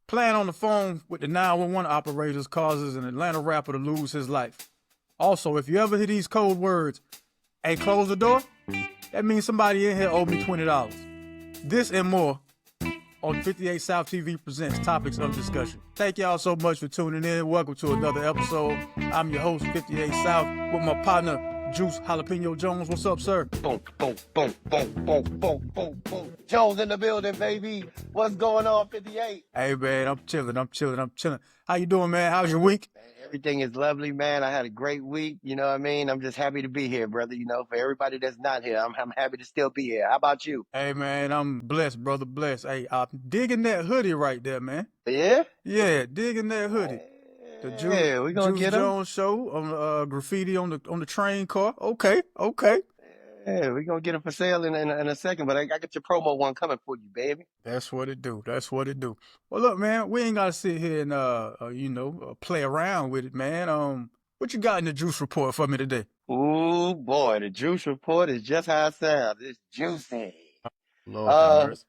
Playing on the phone with the 911 operators causes an Atlanta rapper to lose his life. Also, if you ever hear these code words, hey, close the door, that means somebody in here owed me $20. This and more on 58 South TV presents Topics of Discussion. Thank y'all so much for tuning in. Welcome to another episode. I'm your host, 58 South, with my partner, Joose Jones. What's up, sir? Boom, boom, boom, boom, boom, boom, boom, boom. Jones in the building, baby. What's going on, 58? Hey, man, I'm chilling. How you doing, man? How's your week? Everything is lovely, man. I had a great week. You know what I mean? I'm just happy to be here, brother. You know, for everybody that's not here, I'm happy to still be here. How about you? Hey, man, I'm blessed, brother, blessed. Hey, I'm digging that hoodie right there, man. Yeah? Yeah, digging that hoodie. The Yeah, we gonna Joose get him. Jones show on the graffiti on the train car. Okay. Yeah, we gonna get him for sale in a second, but I got your promo one coming for you, baby. That's what it do. Well, look, man, we ain't gotta sit here and play around with it, man. What you got in the Juice report for me today? Ooh, boy, the Juice report is just how it sounds. It's juicy. Lord have Uh, mercy.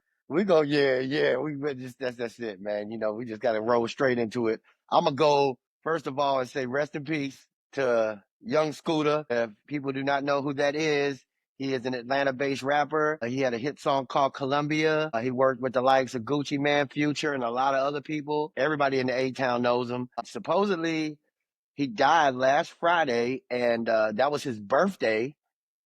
that's it, man. You know, we just gotta roll straight into it. I'm gonna go first of all and say rest in peace to Young Scooter. If people do not know who that is, he is an Atlanta-based rapper. He had a hit song called Columbia. He worked with the likes of Gucci Man, Future, and a lot of other people. Everybody in the A-Town knows him. Supposedly, he died last Friday, and that was his birthday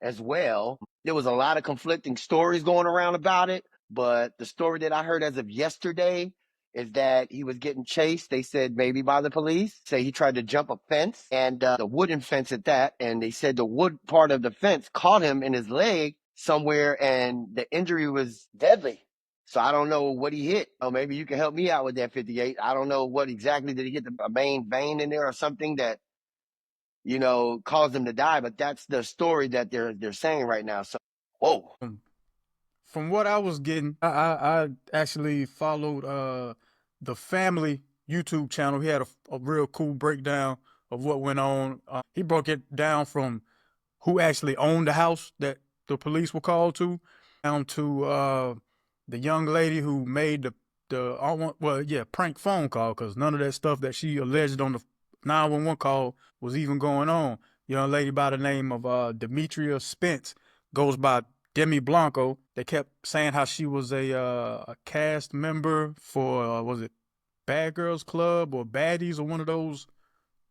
as well. There was a lot of conflicting stories going around about it, but the story that I heard as of yesterday is that he was getting chased. They said maybe by the police. Say he tried to jump a fence, and the wooden fence at that. And they said the wood part of the fence caught him in his leg somewhere, and the injury was deadly. So I don't know what he hit. Oh, maybe you can help me out with that 58. I don't know what exactly did he hit a main vein in there or something that caused him to die. But that's the story that they're saying right now. So whoa. From what I was getting, I actually followed the family YouTube channel. He had a real cool breakdown of what went on. He broke it down from who actually owned the house that the police were called to, down to the young lady who made the prank phone call, because none of that stuff that she alleged on the 911 call was even going on. Young lady by the name of Demetria Spence, goes by Demi Blanco. They kept saying how she was a cast member for was it Bad Girls Club or Baddies or one of those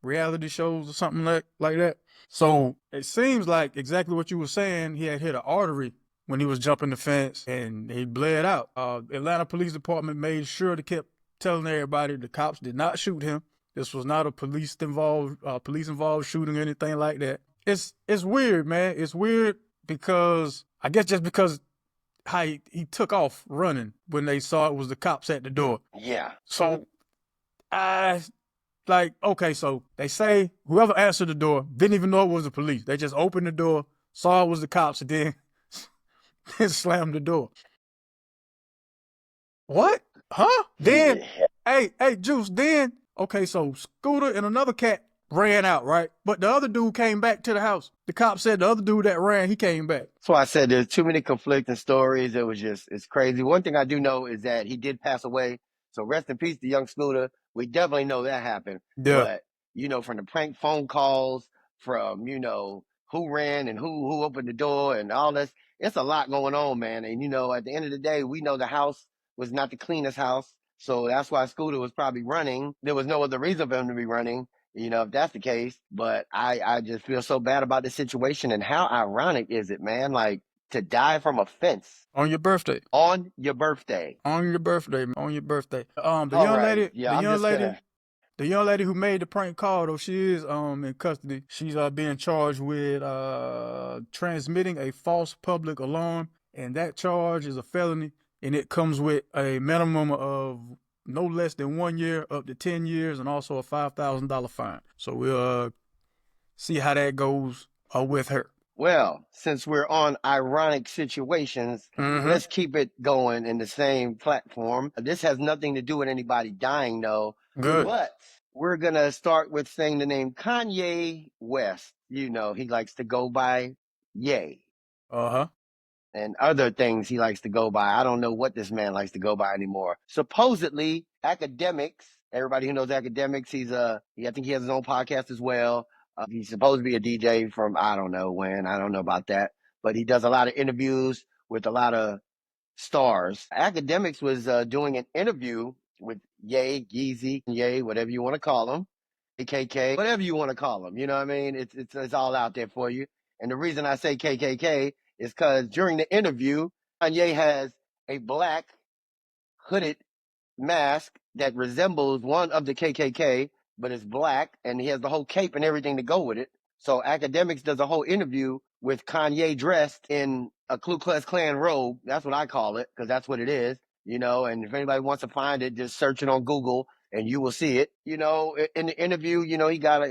reality shows or something like that. So it seems like exactly what you were saying. He had hit an artery when he was jumping the fence, and he bled out. Atlanta Police Department made sure to keep telling everybody the cops did not shoot him. This was not a police involved shooting or anything like that. It's weird, man. It's weird because I guess just because how he took off running when they saw it was the cops at the door. Yeah. So okay, so they say whoever answered the door didn't even know it was the police. They just opened the door, saw it was the cops, and then slammed the door. What? Huh? Then, hey, Juice, then, okay, so Scooter and another cat ran out, right? But the other dude came back to the house. The cop said the other dude that ran, he came back. That's why I said there's too many conflicting stories. It's crazy. One thing I do know is that he did pass away. So rest in peace to Young Scooter. We definitely know that happened. Yeah. But, from the prank phone calls, from, who ran and who opened the door and all this, it's a lot going on, man. And, at the end of the day, we know the house was not the cleanest house. So that's why Scooter was probably running. There was no other reason for him to be running, if that's the case. But I just feel so bad about the situation. And how ironic is it, man? Like, to die from a fence On your birthday. on your birthday. The young lady who made the prank call, though, she is in custody. She's being charged with transmitting a false public alarm, and that charge is a felony, and it comes with a minimum of no less than 1 year up to 10 years, and also a $5,000 fine. So we'll see how that goes with her. Well, since we're on ironic situations, let's keep it going in the same platform. This has nothing to do with anybody dying, though. Good. But we're going to start with saying the name Kanye West. He likes to go by Ye. Uh-huh. and other things he likes to go by. I don't know what this man likes to go by anymore. Supposedly, academics. Everybody who knows academics, I think he has his own podcast as well. He's supposed to be a DJ from I don't know when. I don't know about that, but he does a lot of interviews with a lot of stars. Academics was doing an interview with Ye, Yeezy, Ye, whatever you want to call him, KKK, whatever you want to call him. You know what I mean? It's all out there for you. And the reason I say KKK is because during the interview, Kanye has a black hooded mask that resembles one of the KKK, but it's black, and he has the whole cape and everything to go with it. So Academics does a whole interview with Kanye dressed in a Ku Klux Klan robe. That's what I call it, because that's what it is. And if anybody wants to find it, just search it on Google and you will see it. In the interview, he got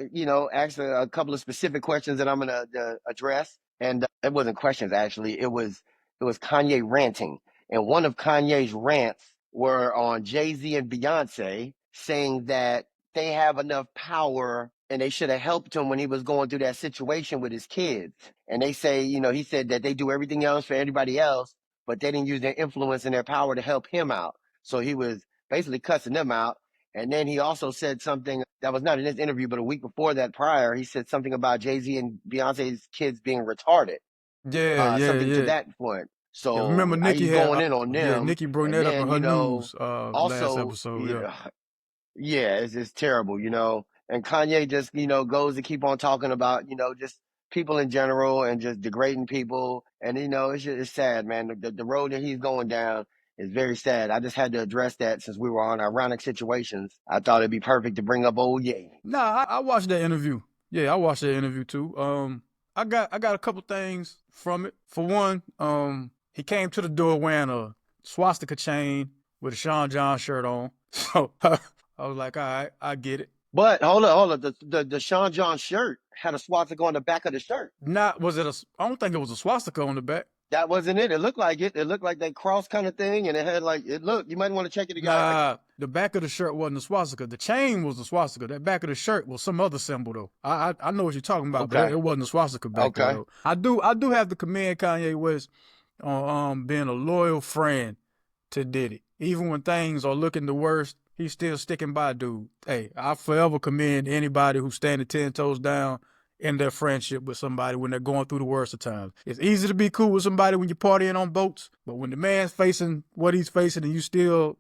asked a couple of specific questions that I'm gonna address, and it wasn't questions actually. It was Kanye ranting, and one of Kanye's rants were on Jay-Z and Beyonce, saying that they have enough power and they should have helped him when he was going through that situation with his kids. And they say, he said that they do everything else for everybody else, but they didn't use their influence and their power to help him out. So he was basically cussing them out. And then he also said something that was not in this interview, but a week before that prior, he said something about Jay-Z and Beyonce's kids being retarded. Yeah, yeah, Something to yeah. that point. Yeah, So remember Nikki he's had, going in on yeah, them. Nikki brought And that up in then, her news last also, episode. Yeah. yeah, it's terrible, And Kanye just, goes to keep on talking about, just people in general and just degrading people. And, it's sad, man. The road that he's going down is very sad. I just had to address that since we were on ironic situations. I thought it'd be perfect to bring up old Ye. Nah, I watched that interview. Yeah, I watched that interview too. I got a couple things from it. For one, he came to the door wearing a swastika chain with a Sean John shirt on. So I was like, all right, I get it. But hold on. The Sean John shirt had a swastika on the back of the shirt. I don't think it was a swastika on the back. That wasn't it. It looked like it. It looked like that cross kind of thing, and it had you might want to check it again. Nah, the back of the shirt wasn't a swastika. The chain was the swastika. That back of the shirt was some other symbol though. I know what you're talking about, Okay. but it wasn't a swastika back there though. I do have to commend Kanye West on being a loyal friend to Diddy. Even when things are looking the worst, he's still sticking by dude. Hey, I forever commend anybody who's standing 10 toes down in their friendship with somebody when they're going through the worst of times. It's easy to be cool with somebody when you're partying on boats, but when the man's facing what he's facing and you still,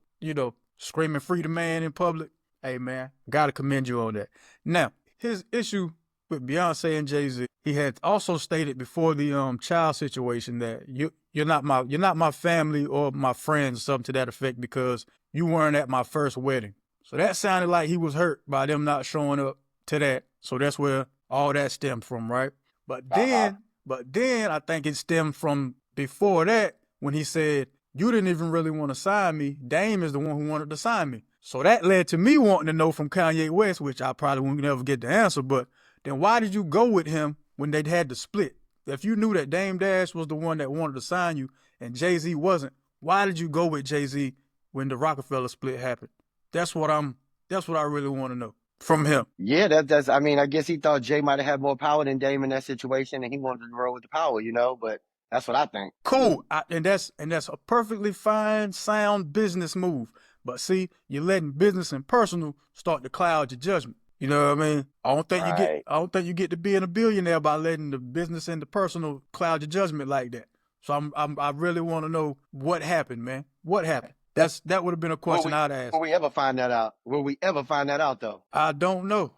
screaming free the man in public, hey man, gotta commend you on that. Now, his issue with Beyonce and Jay-Z, he had also stated before the child situation that you're not my family or my friends, something to that effect, because you weren't at my first wedding. So that sounded like he was hurt by them not showing up to that. So that's where all that stemmed from, right? But then I think it stemmed from before that when he said, you didn't even really want to sign me. Dame is the one who wanted to sign me. So that led to me wanting to know from Kanye West, which I probably won't never get the answer, but then why did you go with him when they had to split? If you knew that Dame Dash was the one that wanted to sign you and Jay-Z wasn't, why did you go with Jay-Z when the Rockefeller split happened? That's what I really want to know from him. Yeah, that's. I mean, I guess he thought Jay might have had more power than Dame in that situation, and he wanted to roll with the power, But that's what I think. Cool, and that's a perfectly fine, sound business move. But see, you're letting business and personal start to cloud your judgment. You know what I mean? I don't think you get to being a billionaire by letting the business and the personal cloud your judgment like that. So I really want to know what happened, man. What happened? That would have been a question I'd ask. Will we ever find that out? Will we ever find that out, though? I don't know.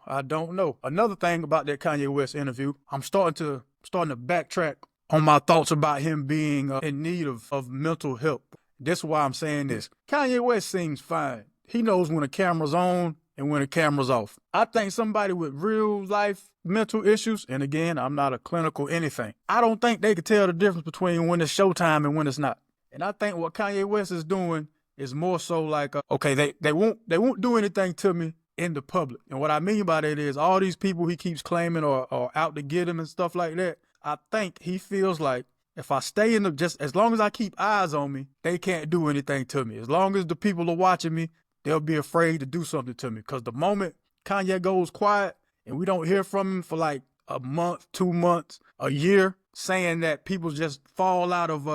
Another thing about that Kanye West interview, I'm starting to backtrack on my thoughts about him being in need of mental help. This is why I'm saying this. Kanye West seems fine. He knows when the camera's on and when the camera's off. I think somebody with real life mental issues, and again, I'm not a clinical anything, I don't think they could tell the difference between when it's showtime and when it's not. And I think what Kanye West is doing is more so like, okay, they won't do anything to me in the public. And what I mean by that is all these people he keeps claiming are out to get him and stuff like that. I think he feels like if I stay just as long as I keep eyes on me, they can't do anything to me. As long as the people are watching me, they'll be afraid to do something to me. Because the moment Kanye goes quiet and we don't hear from him for like a month, 2 months, a year, saying that people just fall out of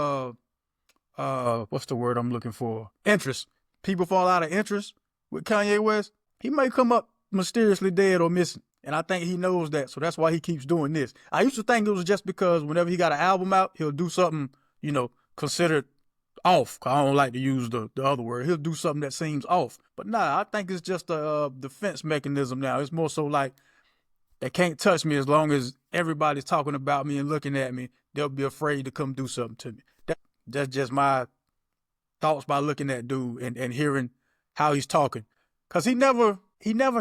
what's the word I'm looking for? Interest. People fall out of interest with Kanye West. He may come up mysteriously dead or missing. And I think he knows that. So that's why he keeps doing this. I used to think it was just because whenever he got an album out, he'll do something, considered off. I don't like to use the other word. He'll do something that seems off. But nah, I think it's just a defense mechanism now. It's more so like they can't touch me as long as everybody's talking about me and looking at me. They'll be afraid to come do something to me. That's just my thoughts by looking at dude and hearing how he's talking. Cause he never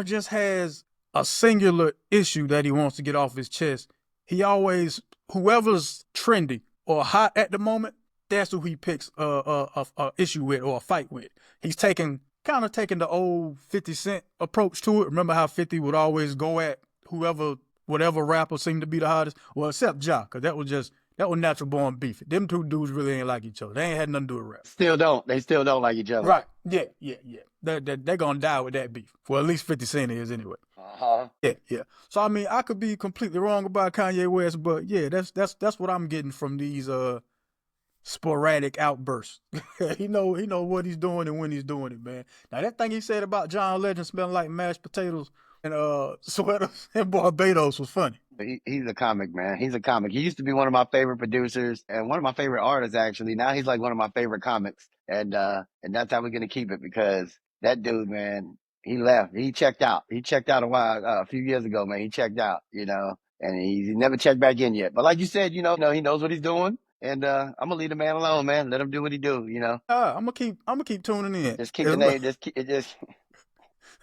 just has a singular issue that he wants to get off his chest. He always, whoever's trendy or hot at the moment, that's who he picks a issue with or a fight with. He's kind of taking the old 50 Cent approach to it. Remember how 50 would always go at whatever rapper seemed to be the hottest? Well, except Ja, because that was natural born beef. Them two dudes really ain't like each other. They ain't had nothing to do with rap. Still don't. They still don't like each other. Right. Yeah. They're going to die with that beef. Well, at least 50 Cent is anyway. Uh-huh. Yeah. So, I mean, I could be completely wrong about Kanye West, but yeah, that's what I'm getting from these sporadic outbursts. he know what he's doing and when he's doing it, man. Now, that thing he said about John Legend smelling like mashed potatoes and sweaters in Barbados was funny. He's a comic, man. He's a comic. He used to be one of my favorite producers and one of my favorite artists, actually. Now he's like one of my favorite comics. And that's how we're going to keep it, because that dude, man, he left. He checked out. He checked out a few years ago, man. He checked out, and he's never checked back in yet. But like you said, he knows what he's doing. And I'm gonna leave the man alone, man. Let him do what he do, I'm gonna keep tuning in. Just keep the name.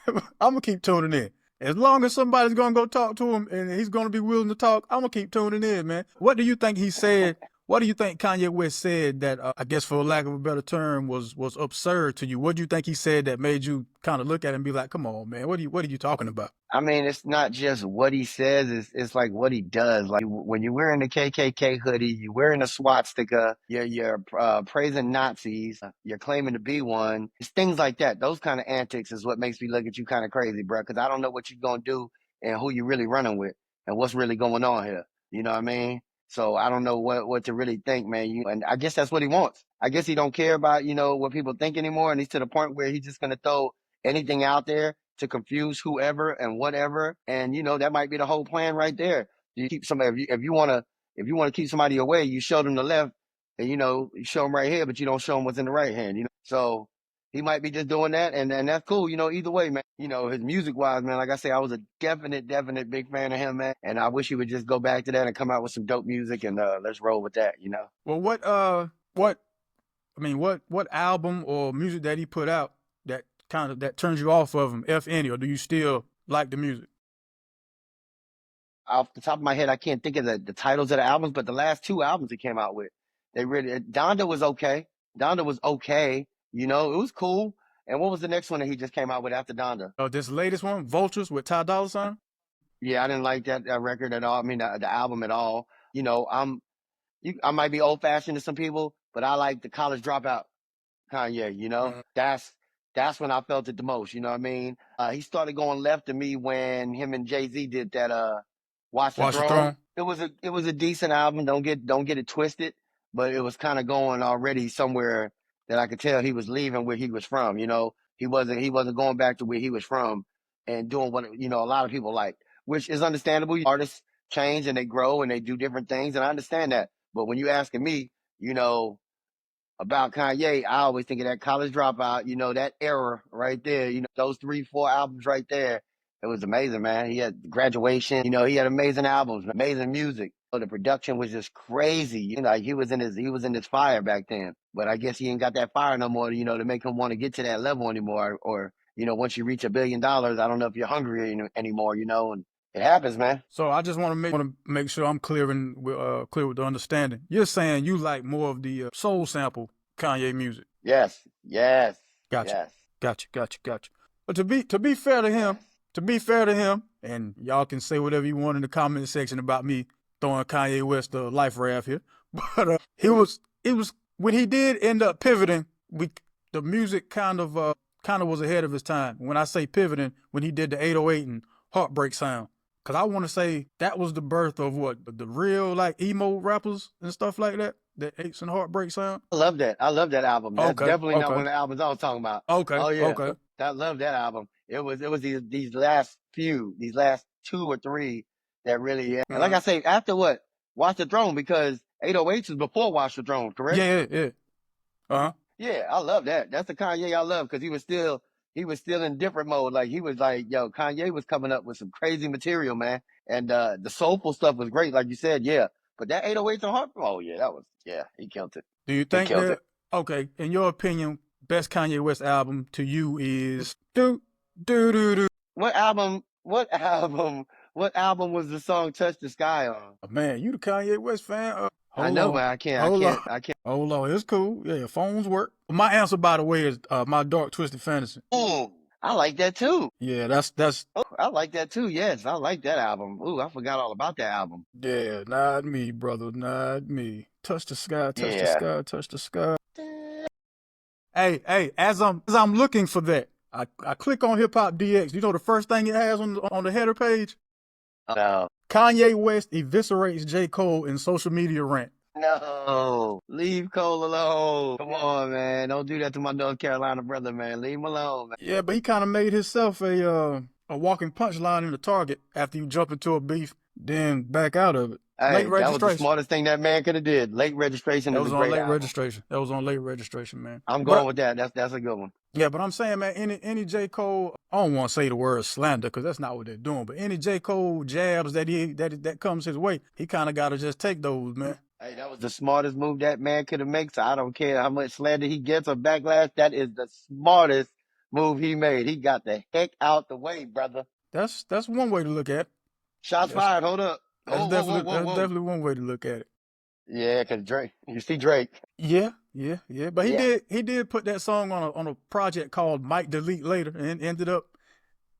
I'm gonna keep tuning in. As long as somebody's gonna go talk to him and he's gonna be willing to talk, I'm gonna keep tuning in, man. What do you think he said? What do you think Kanye West said that I guess, for lack of a better term, was absurd to you? What do you think he said that made you kind of look at him and be like, "Come on, man, what are you talking about?" I mean, it's not just what he says; it's like what he does. Like when you're wearing a KKK hoodie, you're wearing a swastika, you're praising Nazis, you're claiming to be one. It's things like that. Those kind of antics is what makes me look at you kind of crazy, bro. Because I don't know what you're gonna do and who you're really running with and what's really going on here. You know what I mean? So I don't know what to really think, man. And I guess that's what he wants. I guess he don't care about what people think anymore, and he's to the point where he's just gonna throw anything out there to confuse whoever and whatever. And that might be the whole plan right there. You keep somebody, if you want to keep somebody away, you show them the left, and you show them right here, but you don't show them what's in the right hand. So he might be just doing that, and that's cool. Either way, man. His music wise, man. Like I say, I was a definite big fan of him, man. And I wish he would just go back to that and come out with some dope music, and let's roll with that. Well, what album or music that he put out that turns you off of him, if any, or do you still like the music? Off the top of my head, I can't think of the titles of the albums, but the last two albums he came out with, Donda was okay. Donda was okay. It was cool. And what was the next one that he just came out with after Donda? This latest one, Vultures with Ty Dolla $ign? Yeah, I didn't like that record at all. I mean, the album at all. I might be old fashioned to some people, but I like the College Dropout Kanye. Mm-hmm. That's when I felt it the most. You know what I mean? He started going left to me when him and Jay-Z did that Watch the Throne. It was a decent album. Don't get it twisted, but it was kind of going already somewhere that I could tell he was leaving where he was from. He wasn't going back to where he was from and doing what a lot of people like, which is understandable. Artists change and they grow and they do different things, and I understand that. But when you asking me, about Kanye, I always think of that College Dropout, that era right there, those 3-4 albums right there. It was amazing, man. He had Graduation, he had amazing albums, amazing music. The production was just crazy. He was in his fire back then. But I guess he ain't got that fire no more, to make him want to get to that level anymore. Or, once you reach $1 billion, I don't know if you're hungry anymore, and it happens, man. So I just want to make sure I'm clear with the understanding. You're saying you like more of the soul sample Kanye music. Yes. Gotcha. Yes. Gotcha. But to be fair to him, and y'all can say whatever you want in the comment section about me throwing Kanye West the life raft here. But it was when he did end up pivoting, the music kind of was ahead of his time. When I say pivoting, when he did the 808 and Heartbreak sound, Cause I want to say that was the birth of what the real like emo rappers and stuff like that. That aches and heartbreak sound. I love that. I love that album. That's Okay, definitely not okay, one of the albums I was talking about. okay, Oh yeah, okay. I love that album. It was these last few, these last two or three that really. Yeah. And like I Uh, say, after what Watch the Throne, because 808 is before Watch the Throne, correct? yeah, yeah. Uh-huh. Yeah, I love that. That's the Kanye I love because he was still in different mode. Like he was like, yo, Kanye was coming up with some crazy material, man. And the soulful stuff was great, like you said, yeah. But that 808s and Heart, oh yeah, that was yeah, he killed it. Do you He think killed that it. okay? In your opinion, best Kanye West album to you is do do do do. What album? What album? What album was the song "Touch the Sky" on? Man, you the Kanye West fan? I Hold know, on, man. hold on, I can't. hold on. It's cool. Yeah, your phones work. My answer, by the way, is my Dark Twisted Fantasy. Ooh, I like that too. Yeah, that's Oh, I like that too. Yes, I like that album. Ooh, I forgot all about that album. yeah, not me, brother, not me. Touch the sky, touch the Yeah. sky, touch the sky. Hey, as I'm looking for that, I click on Hip Hop DX. You know the first thing it has on the header page? No. Kanye West eviscerates J. Cole in social media rant. No. Leave Cole alone. Come on, man. Don't do that to my North Carolina brother, man. Leave him alone, man. Yeah, but he kind of made himself a walking punchline in the target after you jump into a beef, then back out of it. Late Hey, that was the registration. smartest thing that man could have did. Late Registration That is a was on great late album. registration. That was on late registration, man. I'm going But with that. That's a good one. yeah, but I'm saying, man, any J. Cole, I don't want to say the word slander because that's not what they're doing. But any J. Cole jabs that comes his way, he kind of got to just take those, man. Hey, that was the smartest move that man could have made. So I don't care how much slander he gets or backlash. That is the smartest move he made. He got the heck out the way, brother. That's one way to look at it. Shots That's fired. Hold up. that's Oh, whoa, whoa, definitely whoa, that's whoa. definitely one way to look at it. Yeah, cause Drake. You see Drake. Yeah. But he Yeah. did put that song on a project called Might Delete Later and ended up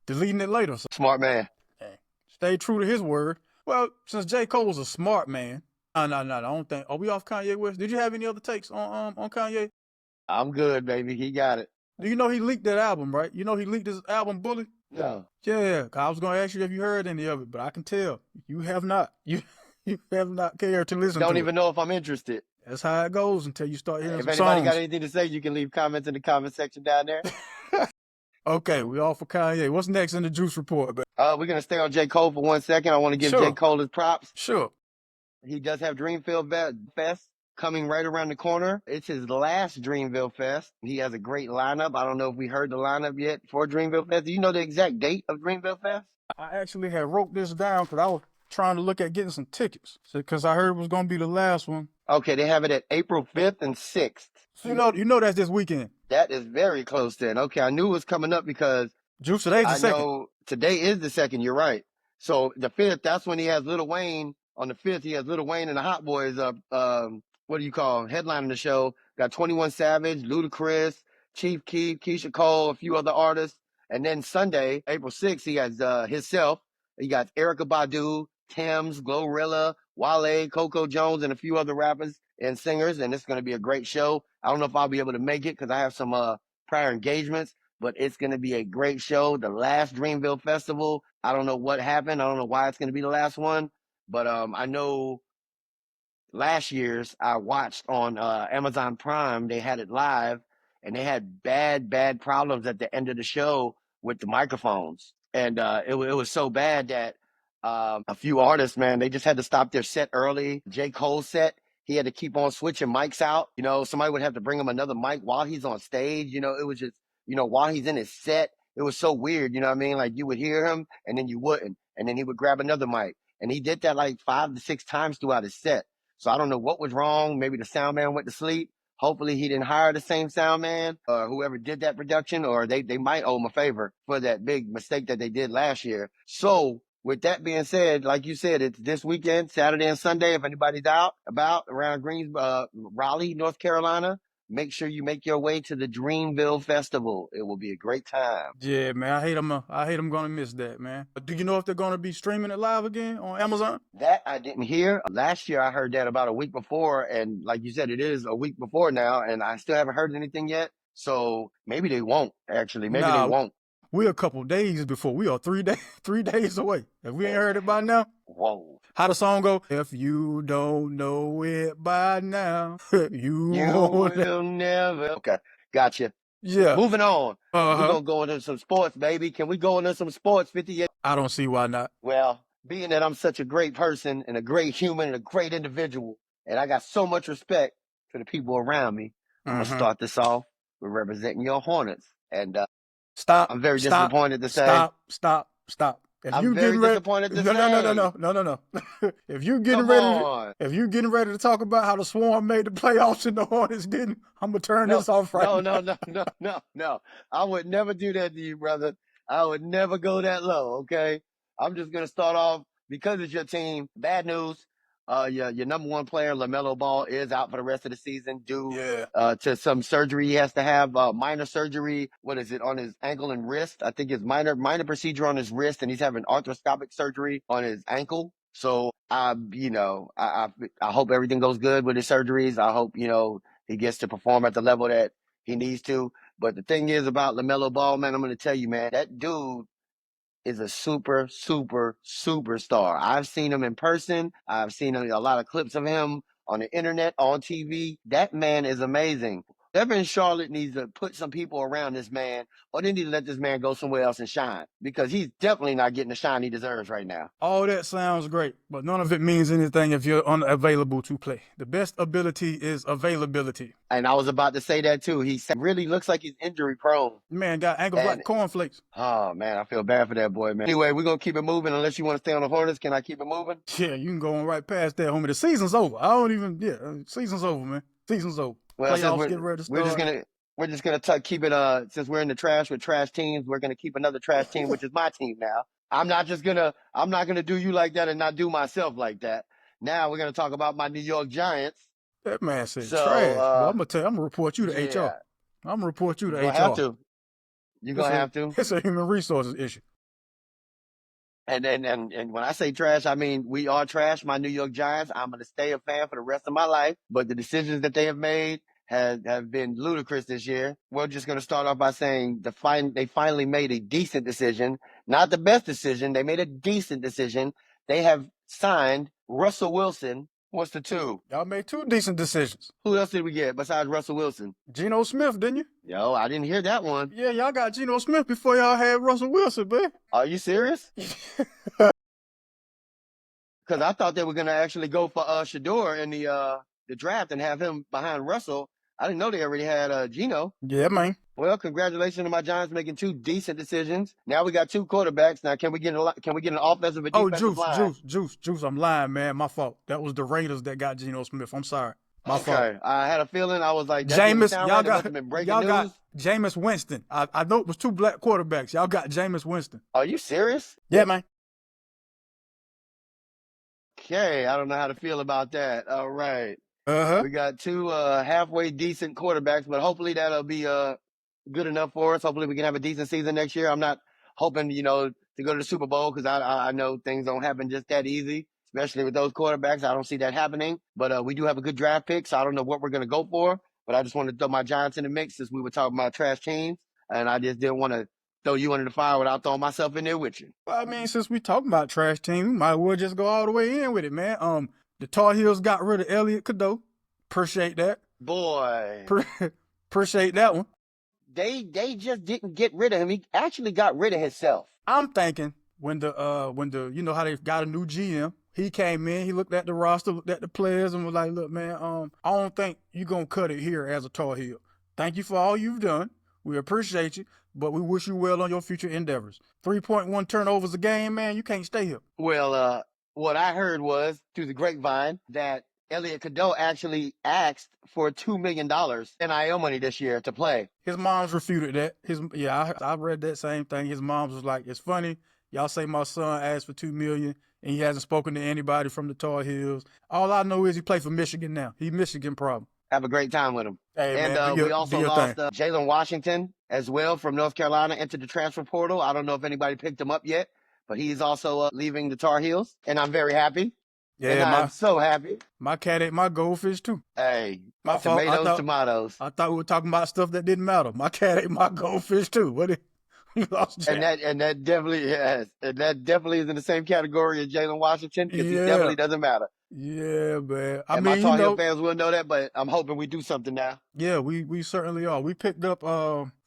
deleting it later. So Smart man. hey, stay true to his word. Well, since J. Cole's a smart man, no. I don't think. Are we off Kanye West? Did you have any other takes on Kanye? I'm good, baby. He got it. Do you know he leaked that album, right? You know he leaked his album Bully? No. Yeah. I was gonna ask you if you heard any of it, but I can tell you have not. You have not cared to listen Don't to it. even know if I'm interested. That's how it goes until you start hearing If some anybody got songs. anything to say, you can leave comments in the comment section down there. Okay, we all for Kanye. What's next in the Juice Report, man? We're gonna stay on J. Cole for 1 second. I want to give J. Sure, Cole his props. sure. He does have Dreamville Fest coming right around the corner. It's his last Dreamville Fest. He has a great lineup. I don't know if we heard the lineup yet for Dreamville Fest. Do you know the exact date of Dreamville Fest? I actually had wrote this down because I was trying to look at getting some tickets because I heard it was gonna be the last one. Okay, they have it at April 5th and 6th. So you know that's this weekend. That is very close then. Okay, I knew it was coming up because Juice, today's the I second. know today is the second. You're right. So the 5th, that's when he has Lil Wayne. On the 5th, he has Lil Wayne and the Hot Boys up. What do you call headlining the show? Got 21 Savage, Ludacris, Chief Keef, Keisha Cole, a few other artists. And then Sunday, April 6th, he has himself. He got Erica Badu, Thames, Glorilla, Wale, Coco Jones, and a few other rappers and singers. And it's going to be a great show. I don't know if I'll be able to make it because I have some prior engagements, but it's going to be a great show. The last Dreamville Festival. I don't know what happened. I don't know why it's going to be the last one, but I know last year's I watched on Amazon Prime. They had it live, and they had bad problems at the end of the show with the microphones, and it was so bad that a few artists, man, they just had to stop their set early. J. Cole set. He had to keep on switching mics out. You know, somebody would have to bring him another mic while he's on stage. You know, it was just, you know, while he's in his set, it was so weird. You know what I mean? Like you would hear him and then you wouldn't. And then he would grab another mic. And he did that like 5 to 6 times throughout his set. So I don't know what was wrong. Maybe the sound man went to sleep. Hopefully he didn't hire the same sound man or whoever did that production, or they might owe him a favor for that big mistake that they did last year. So with that being said, like you said, it's this weekend, Saturday and Sunday. If anybody's out about around Raleigh, North Carolina, make sure you make your way to the Dreamville Festival. It will be a great time. Yeah, man. I hate I'm gonna miss that, man. But do you know if they're gonna be streaming it live again on Amazon? That I didn't hear. Last year I heard that about a week before, and like you said, it is a week before now, and I still haven't heard anything yet. So maybe they won't, actually. Maybe they Nah, won't. We a couple days before. We are 3 days away. If we ain't heard it by now. Whoa. How the song go? If you don't know it by now, you You won't. will never. Okay, gotcha. Yeah. Moving on. We're Uh-huh. going to go into some sports, baby. Can we go into some sports, 58? I don't see why not. Well, being that I'm such a great person and a great human and a great individual, and I got so much respect for the people around me, I'm going to Mm-hmm. start this off with representing your Hornets. And Stop, I'm very stop, disappointed to say, stop, stop, stop. If I'm you very getting ready, disappointed to no, no, no, no, say, no, no, no, no. If you getting come ready, on. if you getting ready to talk about how the Swarm made the playoffs and the Hornets didn't, I'm gonna turn No, this off right no, now. no, no, no, no, no. I would never do that to you, brother. I would never go that low, okay? I'm just gonna start off because it's your team. Bad news. Your number one player, LaMelo Ball, is out for the rest of the season due Yeah. to some surgery he has to have, minor surgery. What is it on his ankle and wrist? I think it's minor procedure on his wrist, and he's having arthroscopic surgery on his ankle. So I hope everything goes good with his surgeries. I hope he gets to perform at the level that he needs to. But the thing is about LaMelo Ball, man, I'm going to tell you, man, that dude is a super, super, superstar. I've seen him in person. I've seen a lot of clips of him on the internet, on TV. That man is amazing. Whoever in Charlotte needs to put some people around this man, or they need to let this man go somewhere else and shine, because he's definitely not getting the shine he deserves right now. All that sounds great, but none of it means anything if you're unavailable to play. The best ability is availability. And I was about to say that too. He really looks like he's injury prone. Man got ankles And like cornflakes. oh man, I feel bad for that boy, man. Anyway, we're gonna keep it moving. Unless you want to stay on the Hornets, can I keep it moving? Yeah, you can go on right past that, homie. The season's over. I don't even. Yeah, season's over, man. Season's over. Well, since Playoffs getting ready to we're just start. gonna keep it. Since we're in the trash with trash teams, we're gonna keep another trash team, which is my team now. I'm not gonna do you like that and not do myself like that. Now we're gonna talk about my New York Giants. That man said So trash. Well, I'm gonna tell you, I'm gonna report you to HR. yeah, I'm gonna report you to you're gonna have HR. to. You're It's gonna a have to. it's a human resources issue. And when I say trash, I mean we are trash. My New York Giants. I'm gonna stay a fan for the rest of my life. But the decisions that they have made have been ludicrous this year. We're just gonna start off by saying they finally made a decent decision, not the best decision. They made a decent decision. They have signed Russell Wilson. What's the two? Y'all made two decent decisions. Who else did we get besides Russell Wilson? Geno Smith, didn't you? Yo, I didn't hear that one. Yeah, y'all got Geno Smith before y'all had Russell Wilson, man. Are you serious? Because I thought they were gonna actually go for Shador in the draft and have him behind Russell. I didn't know they already had Geno. Yeah, man. Well, congratulations to my Giants making two decent decisions. Now we got two quarterbacks. Now can we get an offensive and Oh, defensive line? Juice. I'm lying, man. My fault. That was the Raiders that got Geno Smith. I'm sorry. My fault. Okay, I had a feeling. I was like, that didn't Jameis, sound y'all right. It must got have been breaking y'all news. got Jameis Winston. I know it was two black quarterbacks. Y'all got Jameis Winston. Are you serious? Yeah, man. Okay, I don't know how to feel about that. All right. Uh-huh. We got two halfway decent quarterbacks, but hopefully that'll be good enough for us. Hopefully we can have a decent season next year. I'm not hoping, to go to the Super Bowl, because I know things don't happen just that easy, especially with those quarterbacks. I don't see that happening. But we do have a good draft pick, so I don't know what we're going to go for. But I just wanted to throw my Giants in the mix since we were talking about trash teams, and I just didn't want to throw you under the fire without throwing myself in there with you. Well, I mean, since we talking about trash team, we might as well just go all the way in with it, man. The Tar Heels got rid of Elliot Cadeau. Appreciate that. Boy, Appreciate that one. they just didn't get rid of him. He actually got rid of himself. I'm thinking when the you know how they got a new GM, he came in, he looked at the roster, looked at the players, and was like, look, man, I don't think you're gonna cut it here as a Tar Heel. Thank you for all you've done. We appreciate you, but we wish you well on your future endeavors. 3.1 turnovers a game, man, you can't stay here. Well, what I heard was through the grapevine that Elliot Cadeau actually asked for $2 million NIL money this year to play. His mom's refuted that. I read that same thing. His mom's was like, it's funny. Y'all say my son asked for $2 million and he hasn't spoken to anybody from the Tar Heels. All I know is he played for Michigan now. He Michigan problem. Have a great time with him. Hey, and man, we also lost Jalen Washington as well from North Carolina into the transfer portal. I don't know if anybody picked him up yet, but he's also leaving the Tar Heels, and I'm very happy. Yeah, and I'm so happy. My cat ate my goldfish too. Hey, my fault. Tomatoes. I thought we were talking about stuff that didn't matter. My cat ate my goldfish too. We lost And Jack. that definitely yes, and that definitely is in the same category as Jalen Washington because he Yeah. definitely doesn't matter. Yeah, man. I And my mean, you Tar Heel know, fans will know that, but I'm hoping we do something now. yeah, we certainly are. We picked up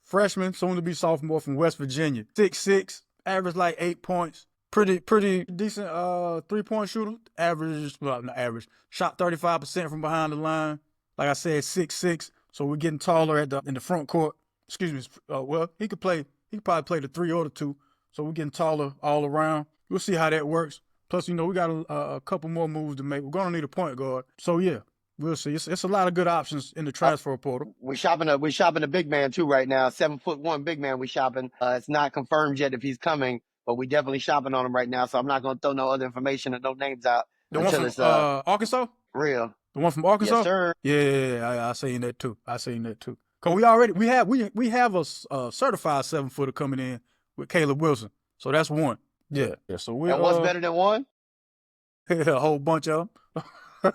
freshman, soon to be sophomore from West Virginia. 6'6", averaged like 8 points. Pretty decent 3-point shooter. Average, well, not average. Shot 35% from behind the line. Like I said, 6'6". So we're getting taller in the front court. Excuse me. Well, he could play. He could probably play the 3 or the 2. So we're getting taller all around. We'll see how that works. Plus, you know, we got a couple more moves to make. We're gonna need a point guard. So yeah, we'll see. It's a lot of good options in the Uh, transfer portal. we're shopping a big man too right now. 7'1" big man we shopping. It's not confirmed yet if he's coming, but we definitely shopping on him right now. So I'm not gonna throw no other information and no names out The one until from it's Arkansas? real. The one from Yes, Arkansas? sir. Yeah, yeah, yeah. I seen that too. I seen that too. Cause we have a certified 7-footer coming in with Caleb Wilson. So that's one. Yeah. Yeah. So we And what's better than one? a whole bunch of them.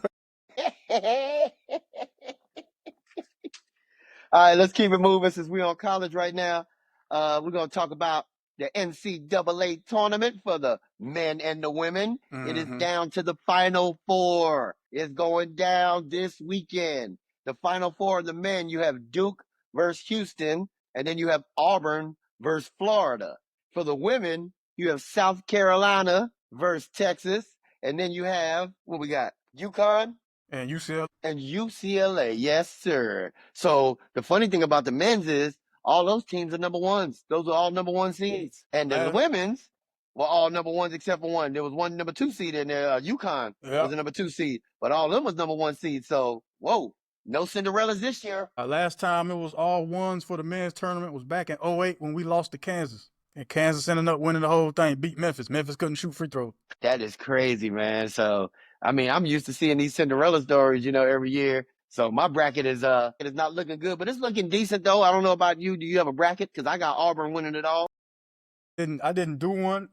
All right, let's keep it moving since we're on college right now. We're going to talk about the NCAA tournament for the men and the women. It is Mm-hmm. down to the Final Four. It's going down this weekend. The Final Four of the men, you have Duke versus Houston, and then you have Auburn versus Florida. For the women, you have South Carolina versus Texas, and then you have, what we got? UConn And UCLA. and UCLA. Yes, sir. So the funny thing about the men's is all those teams are number ones. Those are all number one seeds. And the Last. women's were all number ones except for one. There was one number two seed in there. UConn Yeah. was a number two seed, but all of them was number one seed. So, whoa, no Cinderellas this year. Last time it was all ones for the men's tournament was back in '08 when we lost to Kansas. And Kansas ended up winning the whole thing, beat Memphis. Memphis couldn't shoot free throws. That is crazy, man. So, I mean, I'm used to seeing these Cinderella stories, every year. So my bracket is not looking good, but it's looking decent though. I don't know about you. Do you have a bracket? Because I got Auburn winning it all. I didn't do one.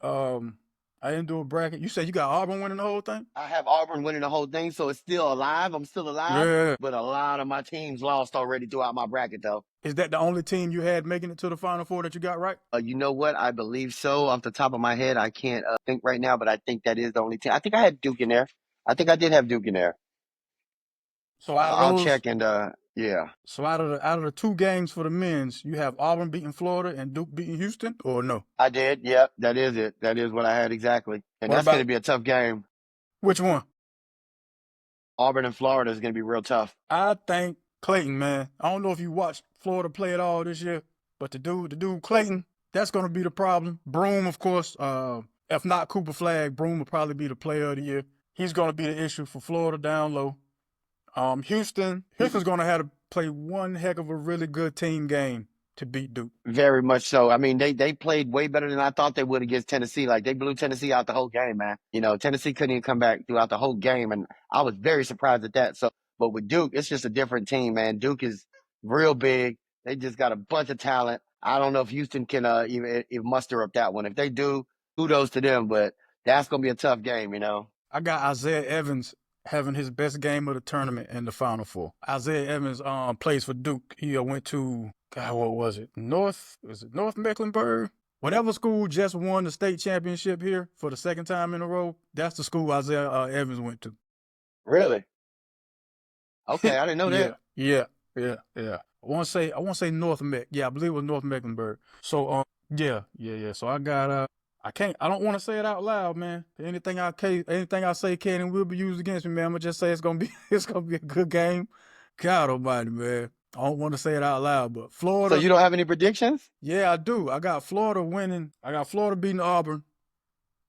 I didn't do a bracket. You said you got Auburn winning the whole thing? I have Auburn winning the whole thing, so it's still alive. I'm still alive, Yeah. but a lot of my teams lost already throughout my bracket, though. Is that the only team you had making it to the Final Four that you got right? You know what? I believe so. Off the top of my head, I can't think right now, but I think that is the only team. I think I had Duke in there. I think I did have Duke in there. So out of I'll those, check and yeah, so out of the two games for the men's, you have Auburn beating Florida and Duke beating Houston, or no? I did. Yep, that is it. That is what I had exactly, and What that's going to about be a tough game. which one? Auburn and Florida is going to be real tough. I think Clayton, man. I don't know if you watched Florida play at all this year, but the dude Clayton, that's gonna be the problem. Broome, of course. If not Cooper Flag, Broome will probably be the player of the year. He's gonna be the issue for Florida down low. Houston's gonna have to play one heck of a really good team game to beat Duke. Very much so. I mean, they played way better than I thought they would against Tennessee. Like they blew Tennessee out the whole game, man. Tennessee couldn't even come back throughout the whole game, and I was very surprised at that. So, but with Duke, it's just a different team, man. Duke is real big. They just got a bunch of talent. I don't know if Houston can even muster up that one. If they do, kudos to them. But that's gonna be a tough game. I got Isaiah Evans having his best game of the tournament in the Final Four. Isaiah Evans plays for Duke. He went to God, what was it? North Mecklenburg? Whatever school just won the state championship here for the second time in a row, that's the school Isaiah Evans went to. Really? Okay, I didn't know Yeah, that. yeah, yeah, yeah. I want to say North Meck. Yeah, I believe it was North Mecklenburg. So yeah, yeah, yeah. So I don't want to say it out loud, man. Anything I say can and will be used against me, man. I'm gonna just say it's gonna be it's gonna be a good game. God Almighty, man. I don't want to say it out loud, but So Florida, you don't have any predictions? yeah, I do. I got Florida winning. I got Florida beating Auburn,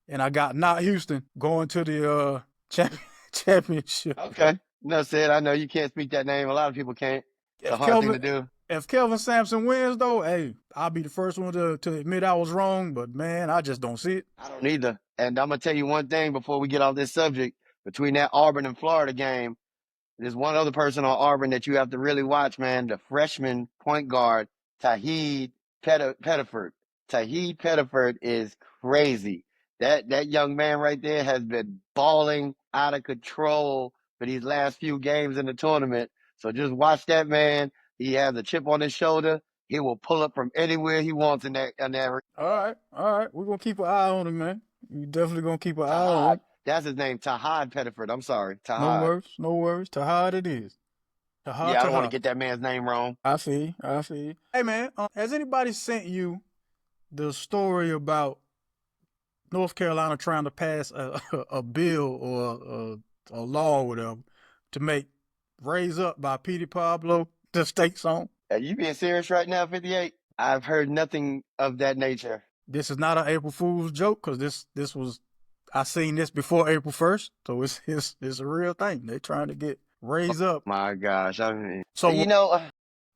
and I got not Houston going to the championship. Okay. No, said I know you can't speak that name. A lot of people can't. It's a If hard thing Kelvin to do. if Kelvin Sampson wins though, hey, I'll be the first one to admit I was wrong. But man, I just don't see it. I don't either. And I'm gonna tell you one thing before we get off this subject. Between that Auburn and Florida game, there's one other person on Auburn that you have to really watch, man. The freshman point guard, Tahid Pettiford. Tahid Pettiford is crazy. That young man right there has been balling out of control for these last few games in the tournament. So just watch that man. He has a chip on his shoulder. He will pull up from anywhere he wants in that. All right. We're gonna keep an eye on him, man. You definitely gonna keep an eye on Tahad. him. That's his name. Tahad Pettiford. I'm sorry. No Tahad. worries, no worries. Tahad it is. Tahad, Yeah, I don't want to Tahad. get that man's name wrong. I see, I see. Hey man, has anybody sent you the story about North Carolina trying to pass a bill or a law or whatever to make "Raise Up" by Petey Pablo the state song? Are you being serious right now, 58? I've heard nothing of that nature. This is not an April Fool's joke because this was I seen this before April 1st, so it's a real thing. They trying to get "Raise Up." My gosh. I mean, So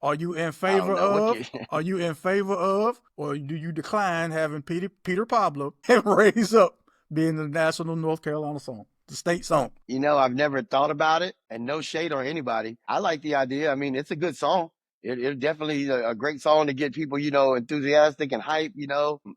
are you in I don't favor know what of? you. Are you in favor of, or do you decline having Peter Pablo and "Raise Up" being the national North Carolina song, the state song? I've never thought about it, and no shade on anybody. I like the idea. I mean, it's a good song. It definitely a great song to get people, enthusiastic and hype.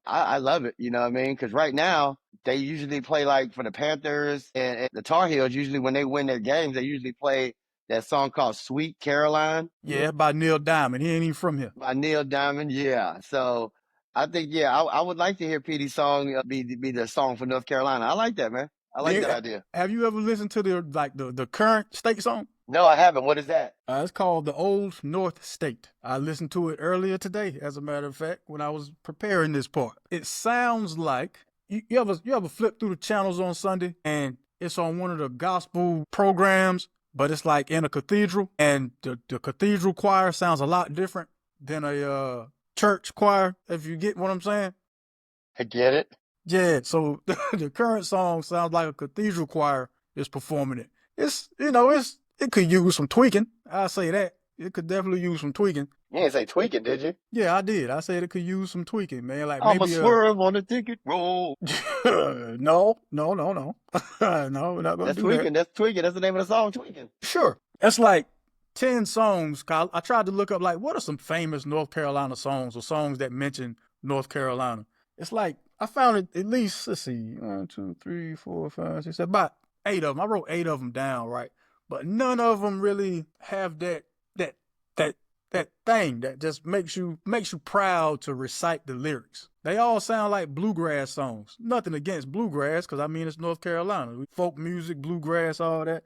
I love it. You know what I mean? Because right now they usually play like for the Panthers and the Tar Heels. Usually when they win their games, they usually play that song called "Sweet Caroline." Yeah, by Neil Diamond. He ain't even from here. By Neil Diamond. Yeah. So I think I would like to hear Petey's song be the song for North Carolina. I like that, man. I like that idea. Have you ever listened to the current state song? No, I haven't. What is that? It's called "The Old North State." I listened to it earlier today, as a matter of fact, when I was preparing this part. It sounds like you ever flip through the channels on Sunday and it's on one of the gospel programs, but it's like in a cathedral, and the cathedral choir sounds a lot different than a church choir, if you get what I'm saying. I get it. Yeah, so the current song sounds like a cathedral choir is performing it. It could use some tweaking. I say that. It could definitely use some tweaking. You didn't say tweaking, did you? Yeah, I did. I said it could use some tweaking, man. Like I'm a maybe swerve on the ticket roll. no. No, we're not gonna That's do tweaking. that. That's tweaking. That's the name of the song, tweaking. Sure. That's like 10 songs. I tried to look up like what are some famous North Carolina songs or songs that mention North Carolina. It's like I found it at least, let's see, 1, 2, 3, 4, 5, 6, about 8 of them. I wrote 8 of them down, right? But none of them really have that that that thing that just makes you proud to recite the lyrics. They all sound like bluegrass songs. Nothing against bluegrass, because I mean it's North Carolina. Folk music, bluegrass, all that.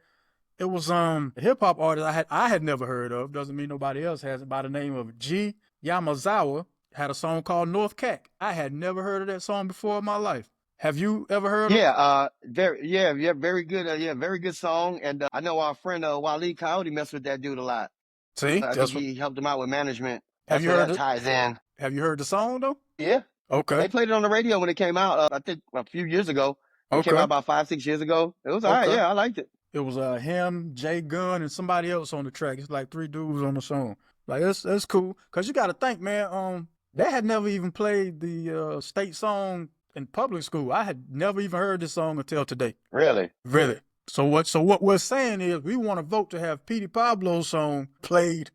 It was a hip hop artist I had never heard of. Doesn't mean nobody else has it. By the name of G Yamazawa, had a song called North Cac. I had never heard of that song before in my life. Have you ever heard of it? Very good. Very good song. And I know our friend Waleed Coyote messed with that dude a lot. See, I think he helped him out with management. Have That's you where heard that it? ties in. Have you heard the song though? Yeah, Okay. they played it on the radio when it came out. I think a few years ago. It came out Okay. about 5, 6 years ago. It was all right. Okay. Yeah, I liked it. It was him, Jay Gunn, and somebody else on the track. It's like 3 dudes on the song. Like that's cool. Cause you gotta think, man, they had never even played the state song in public school. I had never even heard this song until today. Really? Really. So what we're saying is we want to vote to have Petey Pablo's song played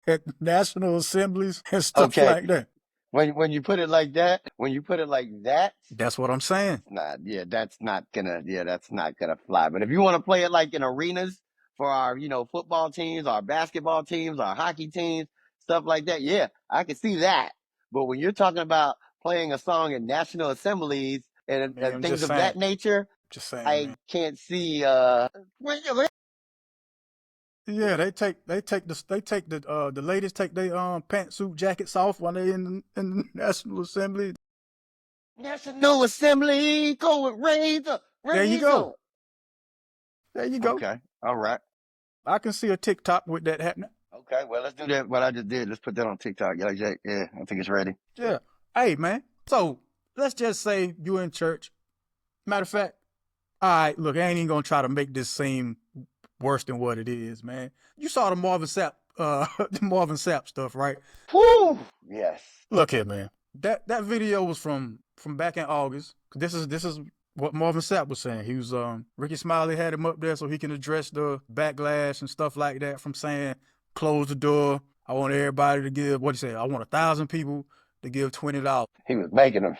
at national assemblies and stuff Okay. like that. When you put it like that, That's what I'm saying. that's not gonna fly. But if you want to play it like in arenas for our, football teams, our basketball teams, our hockey teams, stuff like that, yeah, I can see that. But when you're talking about playing a song in national assemblies Man, and I'm things just of saying. that nature, Just saying, I man. can't see. Yeah, the ladies take their pantsuit jackets off when they in the National Assembly. National Assembly, go with There you raise go. up. There you go. Okay, all right. I can see a TikTok with that happening. Okay, well, let's do that. What I just did, let's put that on TikTok. Yeah, Jake. Yeah, I think it's ready. Yeah. Hey, man. So let's just say you in church. Matter of fact, all right, look, I ain't even gonna try to make this seem worse than what it is, man. You saw the Marvin Sapp, the Marvin Sapp stuff, right? Whew. Yes. Look here, man. That video was from back in August. This is what Marvin Sapp was saying. He was Ricky Smiley had him up there so he can address the backlash and stuff like that from saying close the door. I want everybody to give what he said. I want 1,000 people to give $20. He was making them.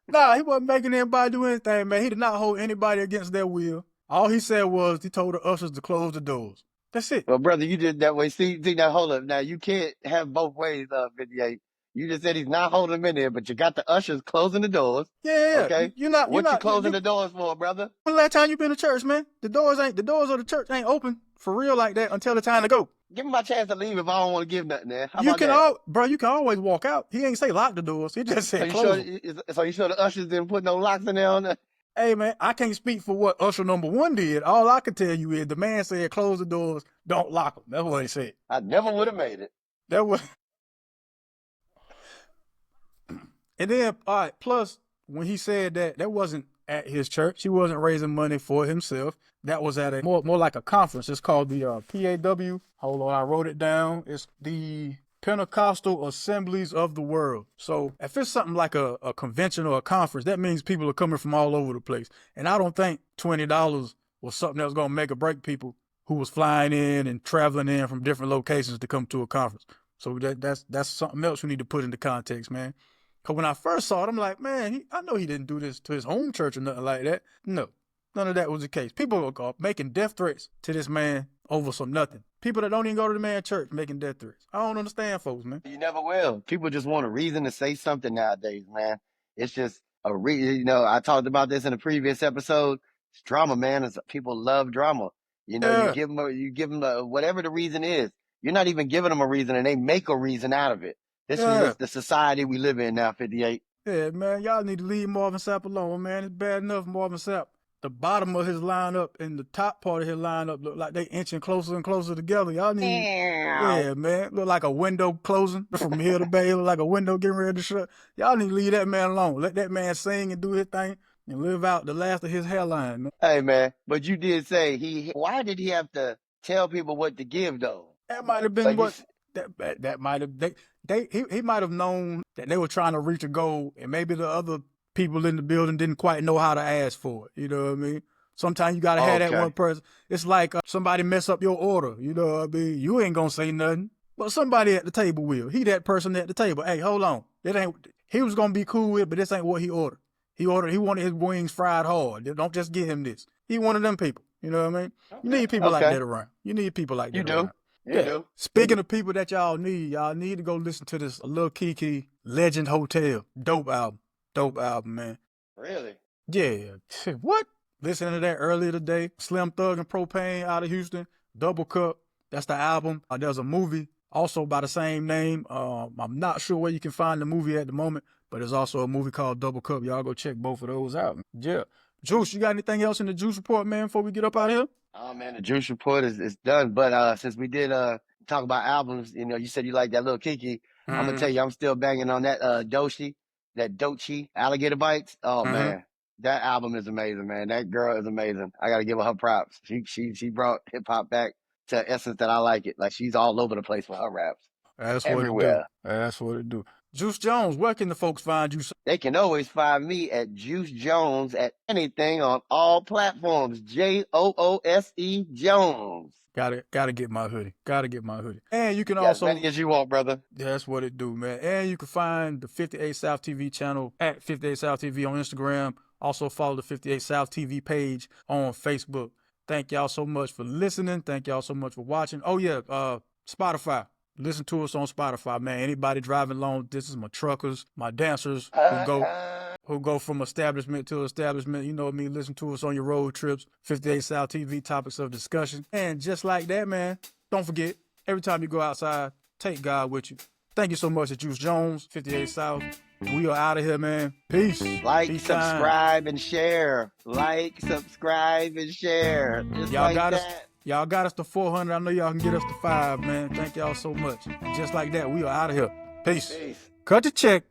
Nah, he wasn't making anybody do anything, man. He did not hold anybody against their will. All he said was he told the ushers to close the doors. That's it. Well, brother, you did that way. See, now hold up. Now you can't have both ways, 58. You just said he's not holding them in there, but you got the ushers closing the doors. Yeah. Okay. You're What you not, closing the doors for, brother? when the last time you been to church, man? The doors of the church ain't open for real like that until the time to go. Give me my chance to leave if I don't want to give nothing there. How You about can that? bro, you can always walk out. He ain't say lock the doors. He just So said you close sure? them. So you sure the ushers didn't put no locks in there on the? Hey, man, I can't speak for what usher number one did. All I can tell you is the man said close the doors, don't lock them. That's what he said. I never would have made it. That was, and then, all right, plus, when he said that, that wasn't at his church. He wasn't raising money for himself. That was at a more like a conference. It's called the PAW. Hold on, I wrote it down. It's the Pentecostal Assemblies of the World. So if it's something like a convention or a conference, that means people are coming from all over the place. And I don't think $20 was something that was going to make or break people who was flying in and traveling in from different locations to come to a conference. So that's something else we need to put into context, man. Because when I first saw it, I'm like, man, I know he didn't do this to his home church or nothing like that. No, none of that was the case. People are making death threats to this man over some nothing. People that don't even go to the man's church making death threats. I don't understand, folks, man. You never will. People just want a reason to say something nowadays, man. It's just a reason. You know, I talked about this in a previous episode. It's drama, man. People love drama. You know, Yeah, you give them whatever the reason is. You're not even giving them a reason, and they make a reason out of it. This is yeah. the society we live in now, 58. Yeah, man, y'all need to leave Marvin Sapp alone, man. It's bad enough Marvin Sapp. The bottom of his lineup and the top part of his lineup look like they inching closer and closer together. Y'all need, yeah, man, look like a window closing from here to Bay. Look like a window getting ready to shut. Y'all need to leave that man alone. Let that man sing and do his thing and live out the last of his hairline, man. Hey, man, but you did say why did he have to tell people what to give, though? That might have been Like, what that might have he might have known that they were trying to reach a goal, and maybe the other people in the building didn't quite know how to ask for it. You know what I mean? Sometimes you gotta have that one okay. person. It's like somebody mess up your order. You know what I mean? You ain't gonna say nothing, but somebody at the table will. He that person at the table. Hey, hold on. That ain't. He was gonna be cool with, but this ain't what he ordered. He wanted his wings fried hard. Don't just give him this. He one of them people. You know what I mean? You need people like Okay. that around. You need people like You that do. around. You Yeah. do. Speaking of people that y'all need to go listen to this Lil Keke Legend Hotel. Dope album. Dope album, man. Really? Yeah. What? Listening to that earlier today. Slim Thug and Propane out of Houston. Double Cup. That's the album. There's a movie also by the same name. I'm not sure where you can find the movie at the moment, but there's also a movie called Double Cup. Y'all go check both of those out. Yeah. Juice, you got anything else in the Juice Report, man, before we get up out of here? Oh man, the Juice Report is done. But since we did talk about albums, you know, you said you like that little Kiki. I'm gonna Mm-hmm. tell you, I'm still banging on that Dochi Alligator Bites. Oh Mm-hmm. man, that album is amazing, man. That girl is amazing. I gotta give her props. She brought hip hop back to essence that I like it. Like she's all over the place with her raps. That's what it do. Everywhere. That's what it do. Joose Jones, where can the folks find you? They can always find me at Joose Jones at anything on all platforms. Joose Jones. Gotta get my hoodie. Gotta get my hoodie. And you can You got as also, many as you want, brother. that's what it do, man. And you can find the 58 South TV channel at 58 South TV on Instagram. Also follow the 58 South TV page on Facebook. Thank y'all so much for listening. Thank y'all so much for watching. Oh yeah, Spotify. Listen to us on Spotify, man. Anybody driving long distance, my truckers, my dancers who go from establishment to establishment. You know what I mean? Listen to us on your road trips. 58 South TV topics of discussion. And just like that, man, don't forget, every time you go outside, take God with you. Thank you so much to Joose Jones, 58 South. We are out of here, man. Peace. Like, Peace subscribe, and share. Like, subscribe, and share. Just y'all like got that. us. Y'all got us to 400. I know y'all can get us to 5, man. Thank y'all so much. And just like that, we are out of here. Peace. Peace. Cut the check.